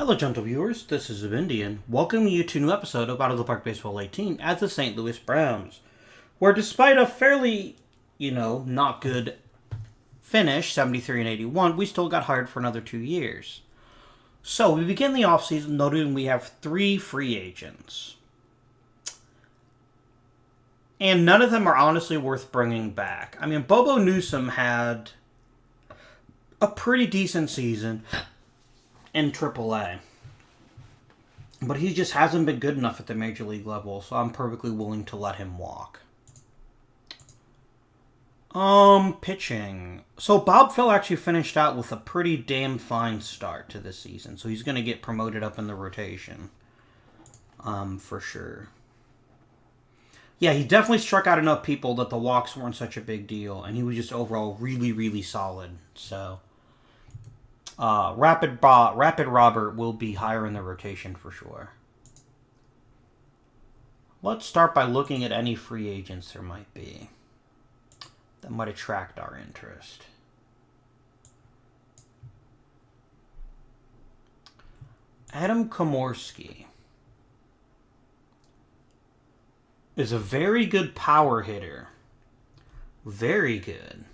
Hello, gentle viewers. This is Indian. Welcoming you to a new episode of Out of the Park Baseball 18 as the St. Louis Browns, where despite a fairly, not good finish, 73 and 81, we still got hired for another 2 years. So we begin the offseason noting we have 3 free agents. And none of them are honestly worth bringing back. I mean, Bobo Newsom had a pretty decent season in AAA. But he just hasn't been good enough at the major league level, so I'm perfectly willing to let him walk. Pitching. So Bob Phil actually finished out with a pretty damn fine start to this season, so he's going to get promoted up in the rotation. For sure. Yeah, he definitely struck out enough people that the walks weren't such a big deal, and he was just overall really, really solid, so... Rapid Robert will be higher in the rotation for sure. Let's start by looking at any free agents there might be that might attract our interest. Adam Komorski is a very good power hitter. Very good.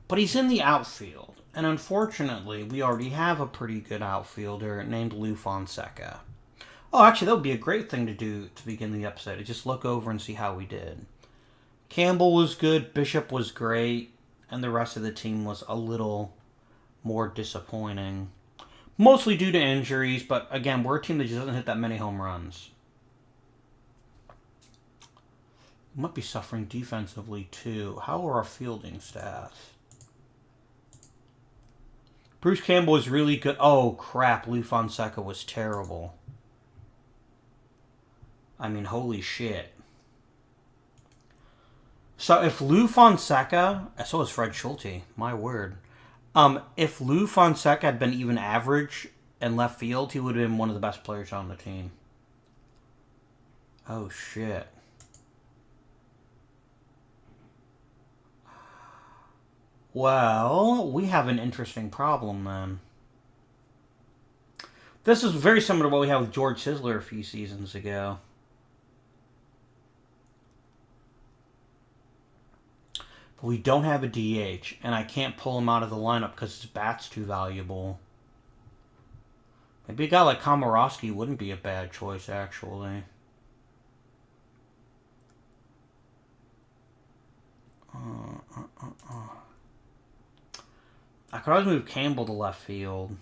But he's in the outfield. And unfortunately, we already have a pretty good outfielder named Lou Fonseca. Oh, actually, that would be a great thing to do to begin the episode. Just look over and see how we did. Campbell was good, Bishop was great, and the rest of the team was a little more disappointing. Mostly due to injuries, but again, we're a team that just doesn't hit that many home runs. We might be suffering defensively, too. How are our fielding stats? Bruce Campbell was really good. Oh, crap. Lou Fonseca was terrible. I mean, holy shit. So if Lou Fonseca... So was Fred Schulte. My word. If Lou Fonseca had been even average in left field, he would have been one of the best players on the team. Oh, shit. Well, we have an interesting problem then. This is very similar to what we had with George Sisler a few seasons ago. But we don't have a DH, and I can't pull him out of the lineup because his bat's too valuable. Maybe a guy like Komorowski wouldn't be a bad choice, actually. I could always move Campbell to left field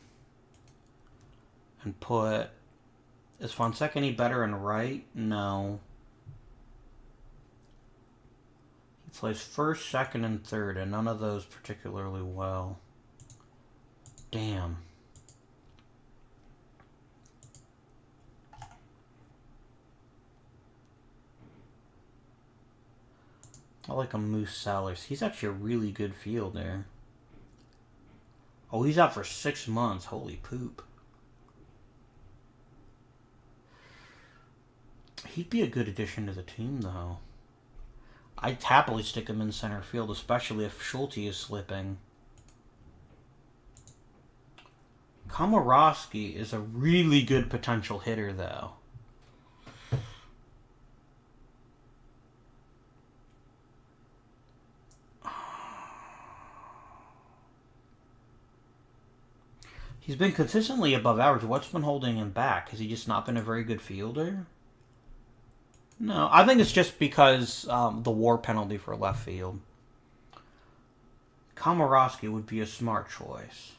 and put... Is Fonseca any better in right? No. He plays first, second, and third, and none of those particularly well. Damn. I like a Moose Sellers. He's actually a really good fielder. Oh, he's out for 6 months. Holy poop. He'd be a good addition to the team, though. I'd happily stick him in center field, especially if Schulte is slipping. Komorowski is a really good potential hitter, though. He's been consistently above average. What's been holding him back? Has he just not been a very good fielder? No, I think it's just because the WAR penalty for left field. Komorowski would be a smart choice.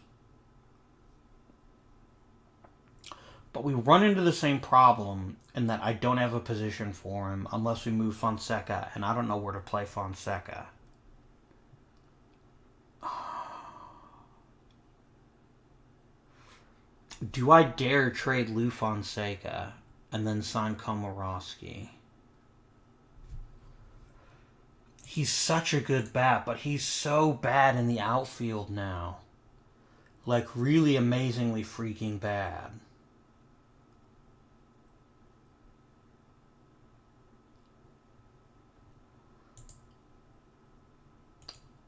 But we run into the same problem in that I don't have a position for him unless we move Fonseca, and I don't know where to play Fonseca. Do I dare trade Lou Fonseca and then sign Komorowski? He's such a good bat, but he's so bad in the outfield now. Like, really amazingly freaking bad.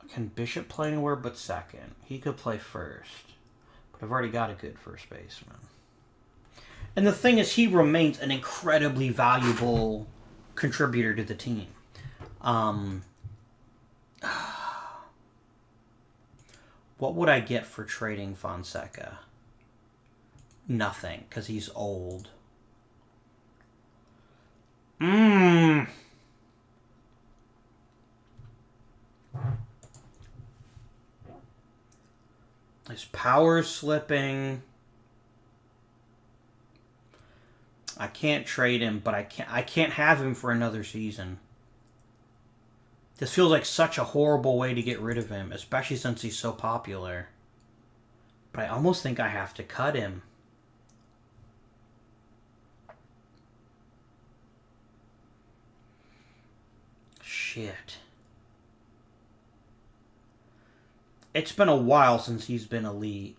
Can Bishop play anywhere but second? He could play first. But I've already got a good first baseman. And the thing is, he remains an incredibly valuable contributor to the team. What would I get for trading Fonseca? Nothing, because he's old. His power's slipping. I can't trade him, but I can't have him for another season. This feels like such a horrible way to get rid of him, especially since he's so popular. But I almost think I have to cut him. Shit. It's been a while since he's been elite.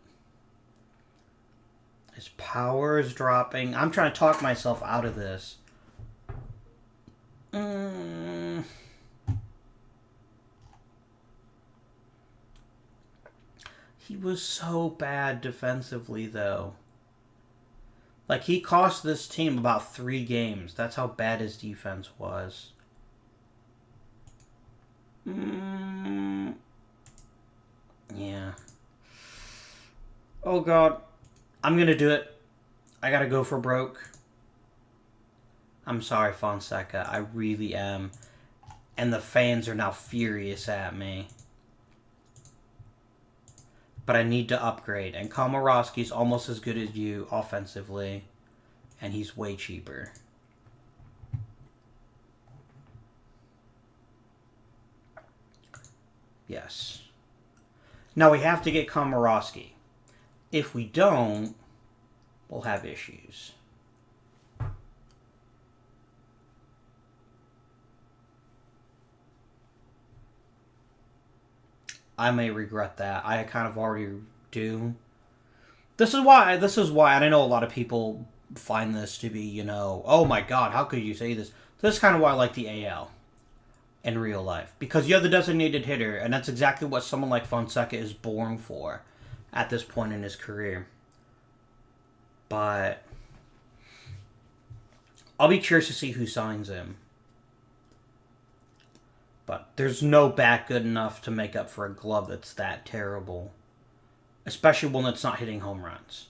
His power is dropping. I'm trying to talk myself out of this. He was so bad defensively, though. Like, he cost this team about 3 games. That's how bad his defense was. Yeah. Oh, God. I'm going to do it. I got to go for broke. I'm sorry, Fonseca. I really am. And the fans are now furious at me. But I need to upgrade. And Komorowski's almost as good as you offensively. And he's way cheaper. Yes. Now we have to get Komorowski. If we don't, we'll have issues. I may regret that. I kind of already do. This is why, and I know a lot of people find this to be, you know, oh my god, how could you say this? This is kind of why I like the AL in real life. Because you have the designated hitter, and that's exactly what someone like Fonseca is born for at this point in his career. But I'll be curious to see who signs him. But there's no bat good enough to make up for a glove that's that terrible. Especially one that's not hitting home runs.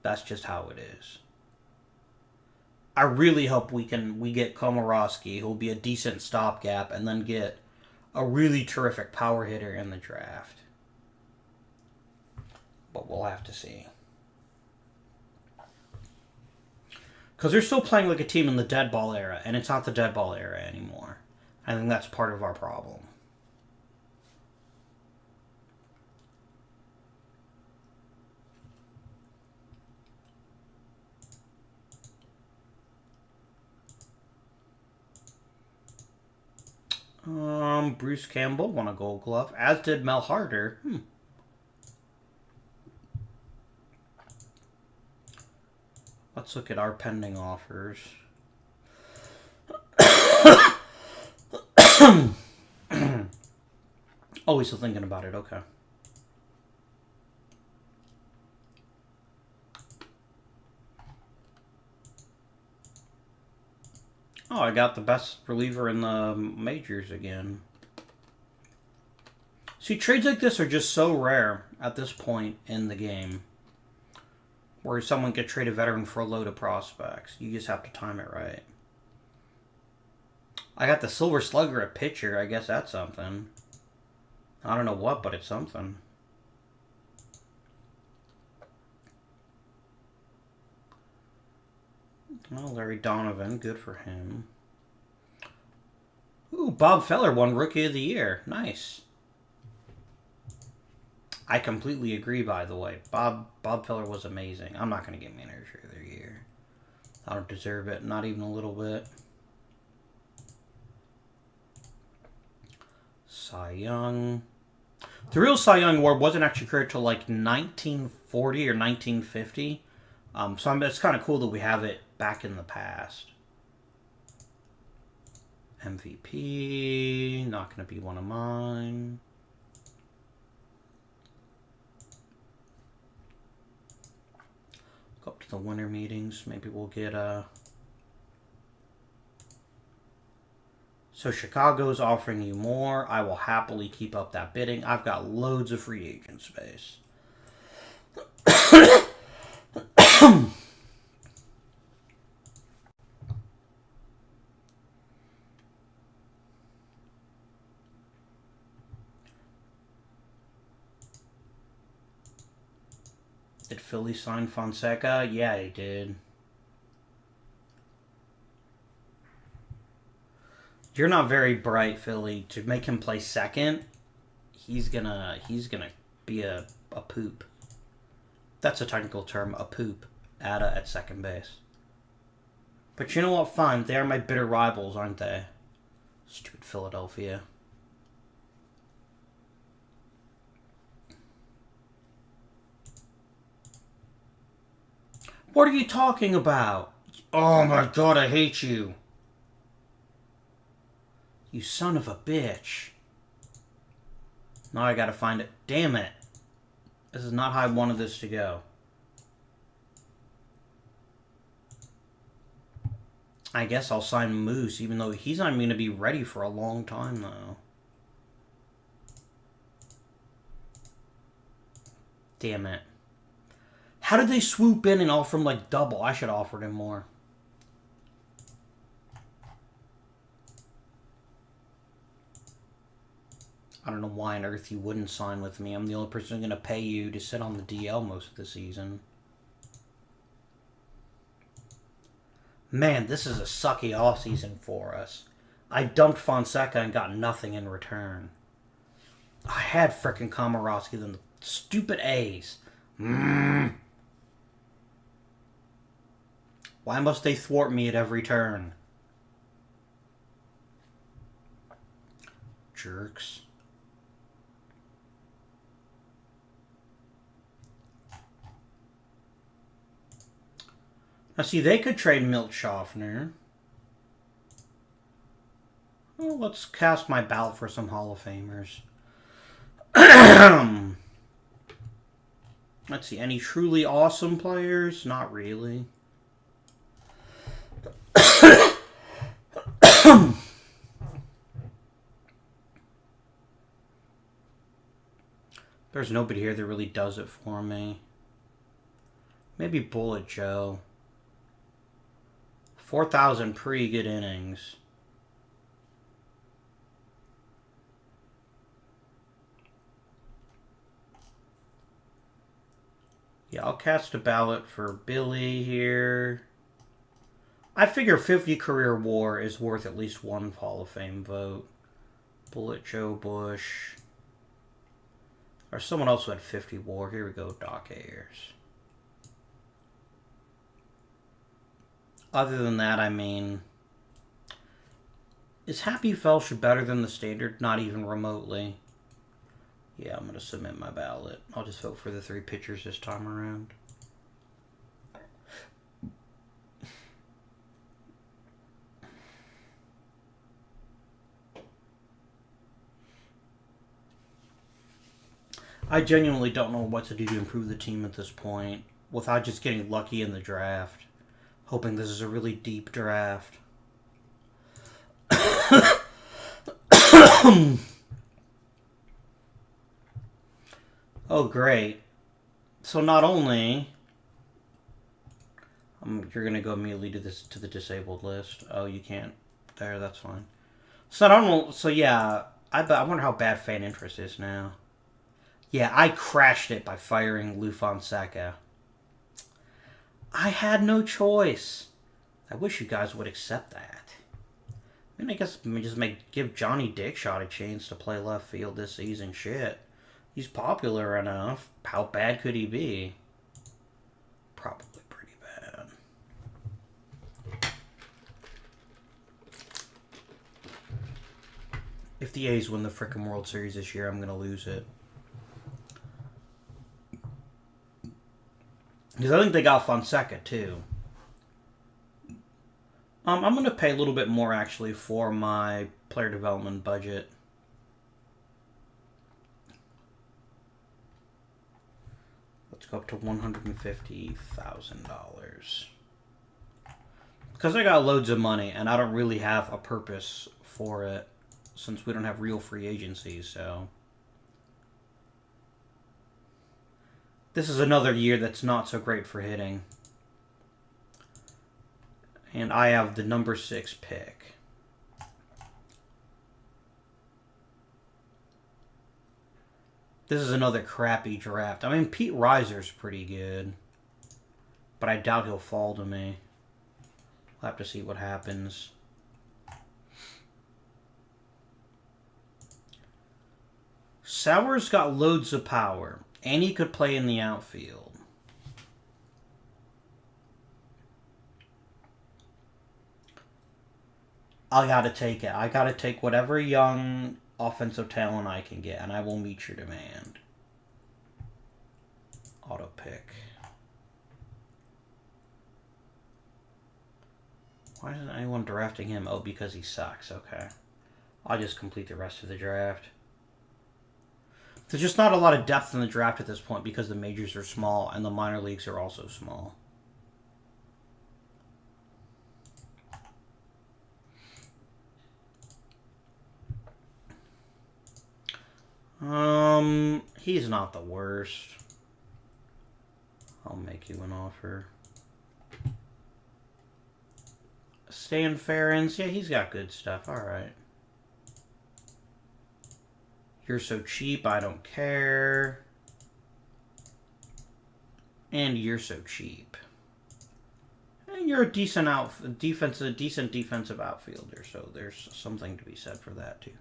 That's just how it is. I really hope we get Komorowski, who'll be a decent stopgap, and then get a really terrific power hitter in the draft. But we'll have to see. Because they're still playing like a team in the dead ball era, and it's not the dead ball era anymore. I think that's part of our problem. Bruce Campbell won a Gold Glove, as did Mel Harder. Let's look at our pending offers. Oh, he's still thinking about it. Okay. Oh, I got the best reliever in the majors again. See, trades like this are just so rare at this point in the game. Where someone could trade a veteran for a load of prospects. You just have to time it right. I got the Silver Slugger at pitcher. I guess that's something. I don't know what, but it's something. Well, Larry Donovan, good for him. Ooh, Bob Feller won Rookie of the Year. Nice. I completely agree, by the way. Bob Feller was amazing. I'm not going to get Manager of the Year. I don't deserve it, not even a little bit. Cy Young. The real Cy Young Award wasn't actually created until like 1940 or 1950. So it's kind of cool that we have it back in the past. MVP, not going to be one of mine. Go up to the winter meetings. Maybe we'll get So Chicago's offering you more. I will happily keep up that bidding. I've got loads of free agent space. Did Philly sign Fonseca? Yeah, he did. You're not very bright, Philly. To make him play second, he's gonna be a poop. That's a technical term, a poop at second base. But you know what? Fine, they are my bitter rivals, aren't they? Stupid Philadelphia. What are you talking about? Oh my god, I hate you. You son of a bitch. Now I gotta find it. Damn it. This is not how I wanted this to go. I guess I'll sign Moose, even though he's not going to be ready for a long time, though. Damn it. How did they swoop in and offer him, like, double? I should have offered him more. I don't know why on earth you wouldn't sign with me. I'm the only person going to pay you to sit on the DL most of the season. Man, this is a sucky offseason for us. I dumped Fonseca and got nothing in return. I had frickin' Komorowski than the stupid A's. Why must they thwart me at every turn? Jerks. Now, see, they could trade Milt Schaffner. Well, let's cast my ballot for some Hall of Famers. Let's see, any truly awesome players? Not really. There's nobody here that really does it for me. Maybe Bullet Joe. 4,000 pretty good innings. Yeah, I'll cast a ballot for Billy here. I figure 50 career WAR is worth at least one Hall of Fame vote. Bullet Joe Bush. Or someone else who had 50 WAR. Here we go, Doc Ayers. Other than that, I mean, is Happy Felsch better than the standard? Not even remotely. Yeah, I'm going to submit my ballot. I'll just vote for the 3 pitchers this time around. I genuinely don't know what to do to improve the team at this point without just getting lucky in the draft. Hoping this is a really deep draft. Oh, great. So not only... you're going to go immediately to the disabled list. Oh, you can't. There, that's fine. So I don't know. So yeah, I wonder how bad fan interest is now. Yeah, I crashed it by firing Lou Fonseca. I had no choice. I wish you guys would accept that. I mean, I guess just give Johnny Dickshot a chance to play left field this season. Shit. He's popular enough. How bad could he be? Probably pretty bad. If the A's win the frickin' World Series this year, I'm going to lose it. Because I think they got Fonseca, too. I'm going to pay a little bit more, actually, for my player development budget. Let's go up to $150,000. Because I got loads of money, and I don't really have a purpose for it, since we don't have real free agencies, so... This is another year that's not so great for hitting. And I have the number 6 pick. This is another crappy draft. I mean, Pete Reiser's pretty good. But I doubt he'll fall to me. We'll have to see what happens. Sauer's got loads of power. And he could play in the outfield. I gotta take it. I gotta take whatever young offensive talent I can get, and I will meet your demand. Auto pick. Why isn't anyone drafting him? Oh, because he sucks. Okay. I'll just complete the rest of the draft. There's just not a lot of depth in the draft at this point because the majors are small and the minor leagues are also small. He's not the worst. I'll make you an offer. Stan Ferens, yeah, he's got good stuff. All right. You're so cheap, I don't care. And you're so cheap. And you're a decent defensive outfielder, so there's something to be said for that too.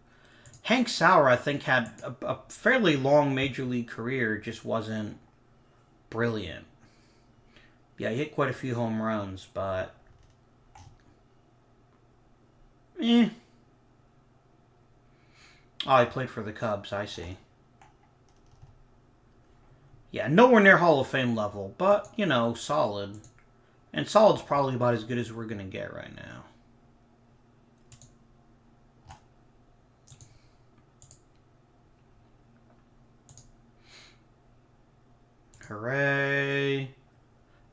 Hank Sauer, I think, had a fairly long major league career, just wasn't brilliant. Yeah, he hit quite a few home runs, but Oh, he played for the Cubs, I see. Yeah, nowhere near Hall of Fame level, but, you know, solid. And solid's probably about as good as we're going to get right now. Hooray.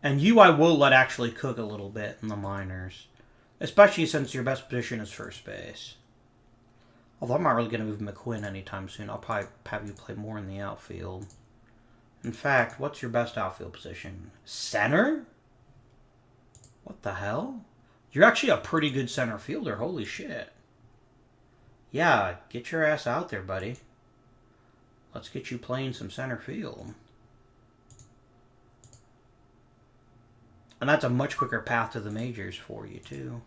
And you I will let actually cook a little bit in the minors. Especially since your best position is first base. Although I'm not really going to move McQuinn anytime soon. I'll probably have you play more in the outfield. In fact, what's your best outfield position? Center? What the hell? You're actually a pretty good center fielder. Holy shit. Yeah, get your ass out there, buddy. Let's get you playing some center field. And that's a much quicker path to the majors for you, too.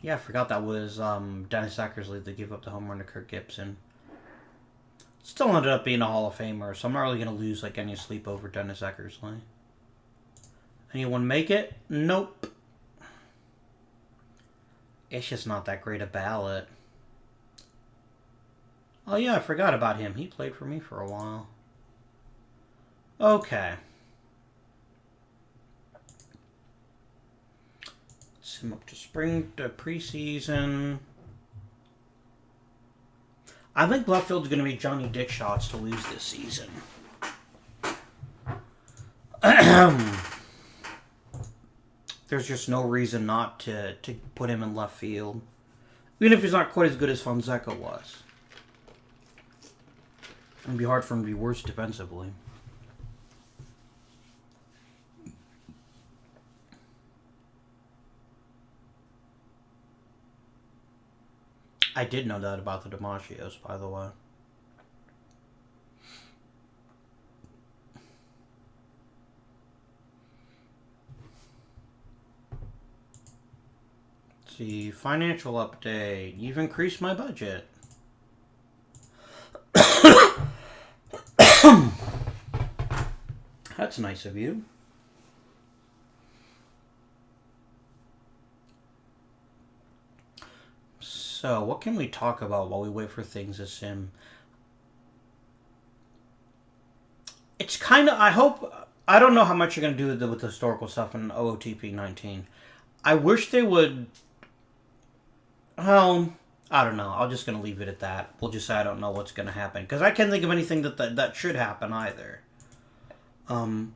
Yeah, I forgot that was Dennis Eckersley that gave up the home run to Kirk Gibson. Still ended up being a Hall of Famer, so I'm not really going to lose like any sleep over Dennis Eckersley. Anyone make it? Nope. It's just not that great a ballot. Oh yeah, I forgot about him. He played for me for a while. Okay. Let's him up to spring to preseason. I think left field's going to be Johnny Dickshot's to lose this season. There's just no reason not to put him in left field. Even if he's not quite as good as Fonseca was. It'd be hard for him to be worse defensively. I did know that about the DiMaggios, by the way. Let's see, financial update. You've increased my budget. That's nice of you. So, what can we talk about while we wait for things to sim? It's kind of, I hope, I don't know how much you're going to do with the historical stuff in OOTP 19. I wish they would, well, I don't know. I'm just going to leave it at that. We'll just say I don't know what's going to happen. Because I can't think of anything that should happen either. In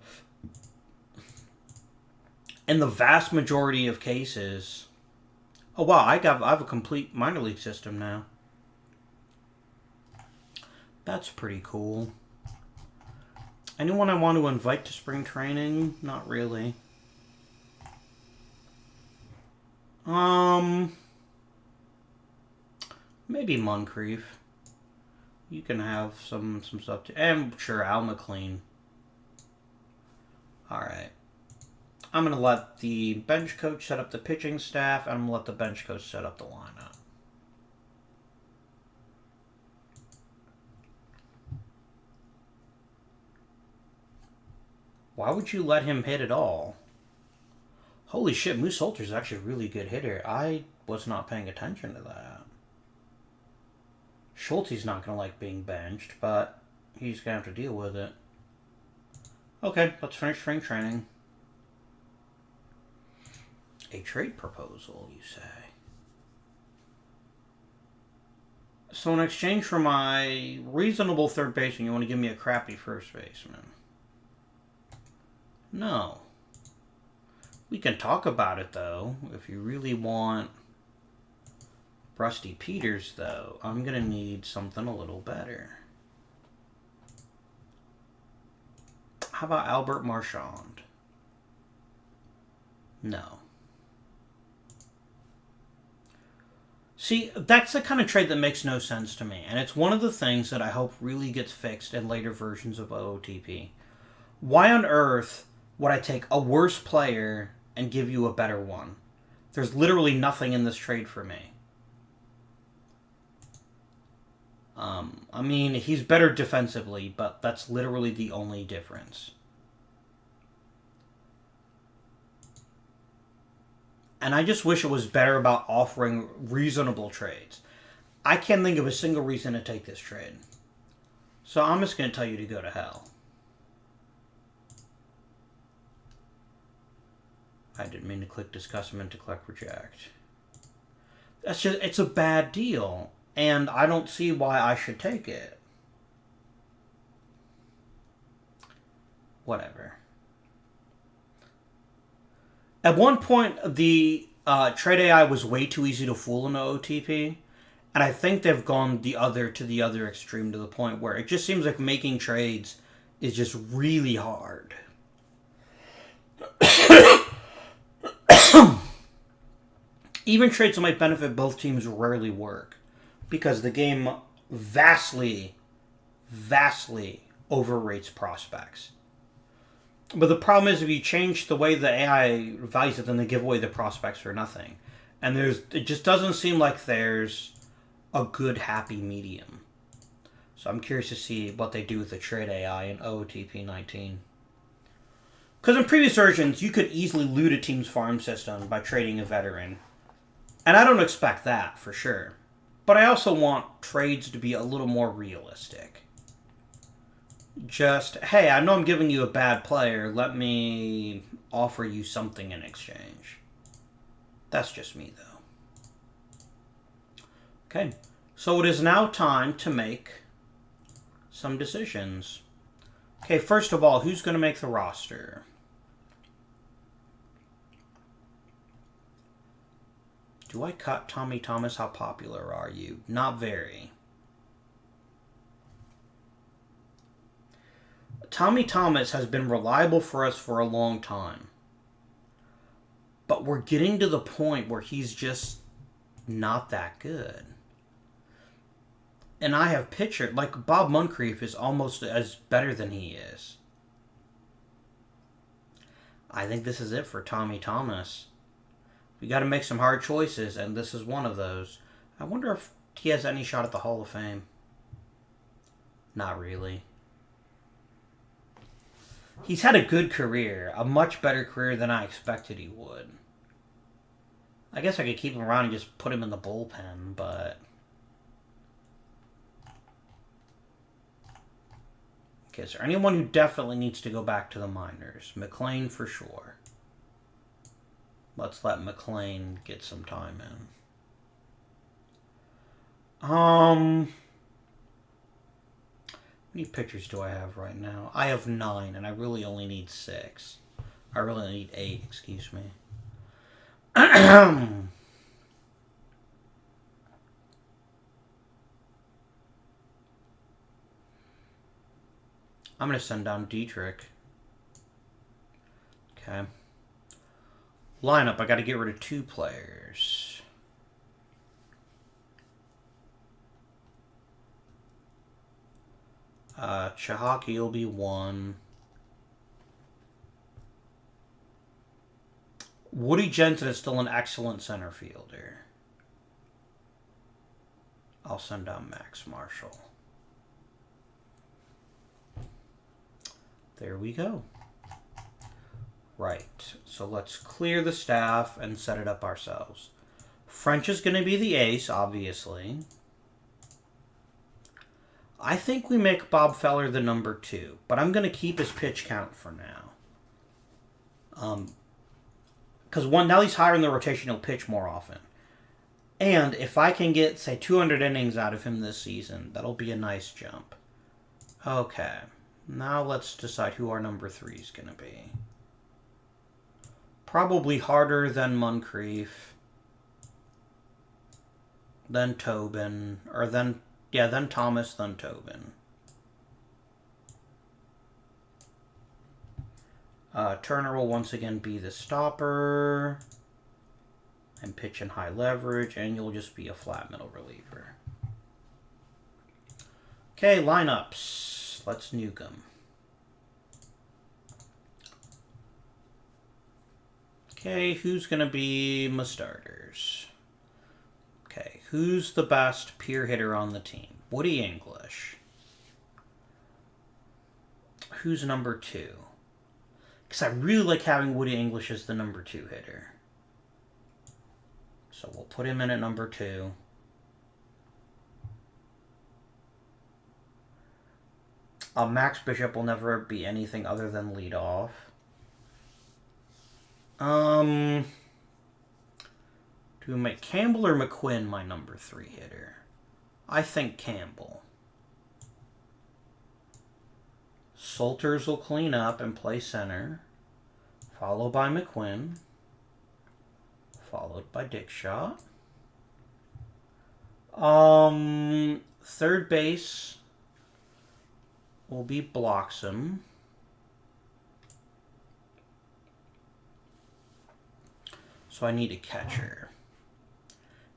the vast majority of cases... Oh, wow, I have a complete minor league system now. That's pretty cool. Anyone I want to invite to spring training? Not really. Maybe Moncrief. You can have some stuff too. And sure, Al McLean. Alright. I'm going to let the bench coach set up the pitching staff, and I'm going to let the bench coach set up the lineup. Why would you let him hit at all? Holy shit, Moose Holter's actually a really good hitter. I was not paying attention to that. Schulte's not going to like being benched, but he's going to have to deal with it. Okay, let's finish spring training. A trade proposal, you say? So in exchange for my reasonable third baseman, you want to give me a crappy first baseman? No. We can talk about it, though. If you really want Rusty Peters, though, I'm going to need something a little better. How about Albert Marchand? No. See, that's the kind of trade that makes no sense to me. And it's one of the things that I hope really gets fixed in later versions of OOTP. Why on earth would I take a worse player and give you a better one? There's literally nothing in this trade for me. I mean, he's better defensively, but that's literally the only difference. And I just wish it was better about offering reasonable trades. I can't think of a single reason to take this trade. So I'm just going to tell you to go to hell. I didn't mean to click discuss, I meant to click reject. That's just, it's a bad deal. And I don't see why I should take it. Whatever. At one point, the trade AI was way too easy to fool in OOTP. And I think they've gone to the other extreme to the point where it just seems like making trades is just really hard. Even trades that might benefit both teams rarely work because the game vastly overrates prospects. But the problem is if you change the way the AI values it, then they give away the prospects for nothing. And it just doesn't seem like there's a good happy medium. So I'm curious to see what they do with the trade AI in OOTP 19. Because in previous versions, you could easily loot a team's farm system by trading a veteran. And I don't expect that, for sure. But I also want trades to be a little more realistic. Just, hey, I know I'm giving you a bad player. Let me offer you something in exchange. That's just me, though. Okay, so it is now time to make some decisions. Okay, first of all, who's going to make the roster? Do I cut Tommy Thomas? How popular are you? Not very. Tommy Thomas has been reliable for us for a long time. But we're getting to the point where he's just not that good. And I have pictured, like Bob Moncrief is almost as better than he is. I think this is it for Tommy Thomas. We got to make some hard choices, and this is one of those. I wonder if he has any shot at the Hall of Fame. Not really. He's had a good career, a much better career than I expected he would. I guess I could keep him around and just put him in the bullpen, but... Okay, is there anyone who definitely needs to go back to the minors? McLean for sure. Let's let McLean get some time in. How many pitchers do I have right now? I have 9, and I really only need 6. I really need 8, excuse me. I'm going to send down Dietrich. Okay. Lineup, I got to get rid of 2 players. Chahaki will be 1. Woody Jensen is still an excellent center fielder. I'll send down Max Marshall. There we go. Right, so let's clear the staff and set it up ourselves. French is going to be the ace, obviously. I think we make Bob Feller the number 2, but I'm going to keep his pitch count for now. Because now he's higher in the rotation, he'll pitch more often. And if I can get, say, 200 innings out of him this season, that'll be a nice jump. Okay, now let's decide who our number 3 is going to be. Probably harder than Moncrief, then Tobin, or then Thomas, then Tobin. Turner will once again be the stopper and pitch in high leverage, and you'll just be a flat middle reliever. Okay, lineups. Let's nuke them. Okay, who's going to be my starters? Okay, who's the best pure hitter on the team? Woody English. Who's number 2? Because I really like having Woody English as the number 2 hitter. So we'll put him in at number 2. Max Bishop will never be anything other than leadoff. Do we make Campbell or McQuinn my number 3 hitter? I think Campbell. Solters will clean up and play center, followed by McQuinn, followed by Dickshaw. Third base will be Bloxham. So I need a catcher.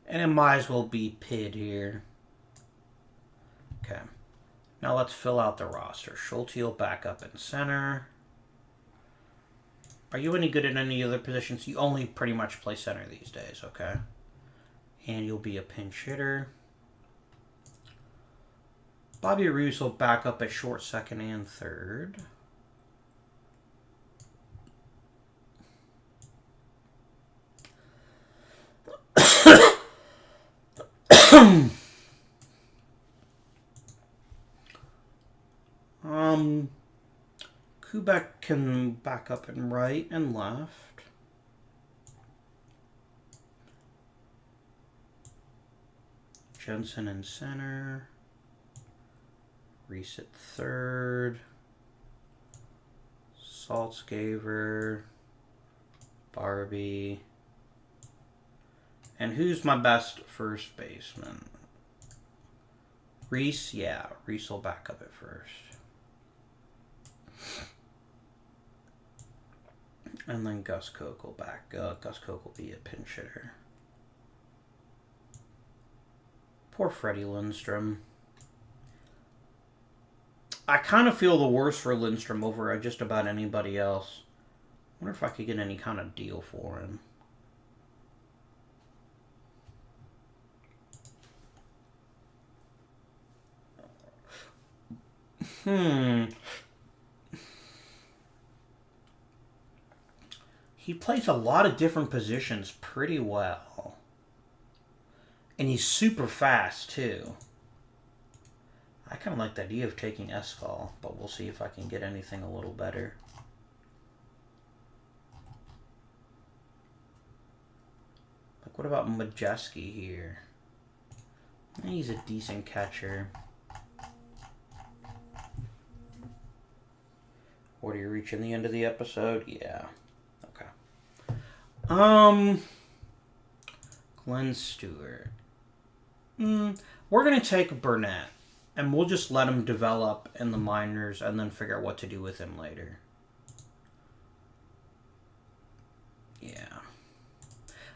And it might as well be Pitt here. Okay. Now let's fill out the roster. Schulte will back up in center. Are you any good at any other positions? You only pretty much play center these days, okay? And you'll be a pinch hitter. Bobby Roos will back up at short, second, and third. Kubek can back up in right and left. Jensen in center. Reese at third. Saltzgaver. Barbie. And who's my best first baseman? Reese? Yeah, Reese will back up at first. And then Gus Koch will Gus Koch will be a pinch hitter. Poor Freddie Lindstrom. I kind of feel the worst for Lindstrom over just about anybody else. I wonder if I could get any kind of deal for him. He plays a lot of different positions pretty well. And he's super fast, too. I kind of like the idea of taking Escall, but we'll see if I can get anything a little better. Like, what about Majeski here? He's a decent catcher. What, are you reaching the end of the episode? Yeah. Okay. Glenn Stewart. We're going to take Burnett, and we'll just let him develop in the minors and then figure out what to do with him later. Yeah.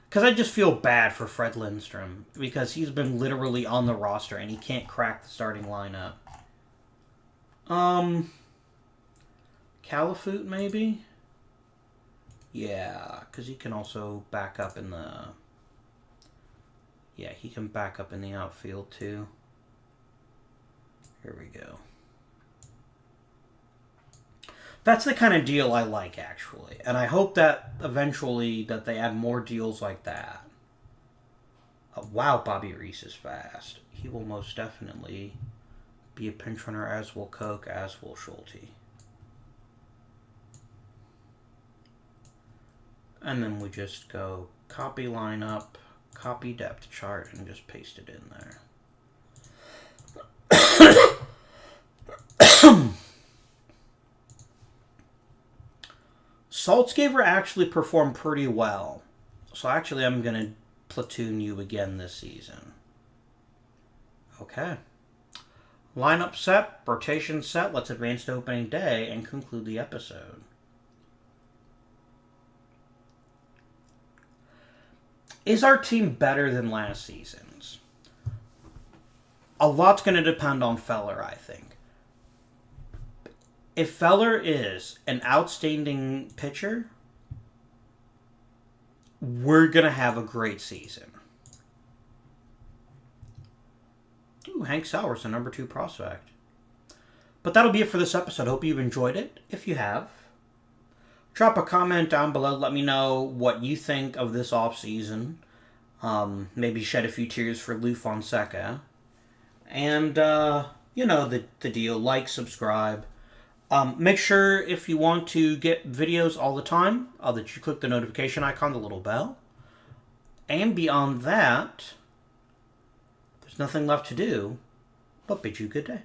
Because I just feel bad for Fred Lindstrom, because he's been literally on the roster and he can't crack the starting lineup. Califoot, maybe? Yeah, because he can also back up in the... Yeah, he can back up in the outfield, too. Here we go. That's the kind of deal I like, actually. And I hope that eventually that they add more deals like that. Wow, Bobby Reese is fast. He will most definitely be a pinch runner, as will Koch, as will Schulte. And then we just go copy lineup, copy depth chart, and just paste it in there. Saltzgaber actually performed pretty well. So actually I'm going to platoon you again this season. Okay. Lineup set, rotation set. Let's advance to opening day and conclude the episode. Is our team better than last season's? A lot's going to depend on Feller, I think. If Feller is an outstanding pitcher, we're going to have a great season. Ooh, Hank Sauer's the number 2 prospect. But that'll be it for this episode. Hope you've enjoyed it. If you have, drop a comment down below. Let me know what you think of this offseason. Maybe shed a few tears for Lou Fonseca. And, you know, the deal. Like, subscribe. Make sure, if you want to get videos all the time, that you click the notification icon, the little bell. And beyond that, there's nothing left to do but bid you good day.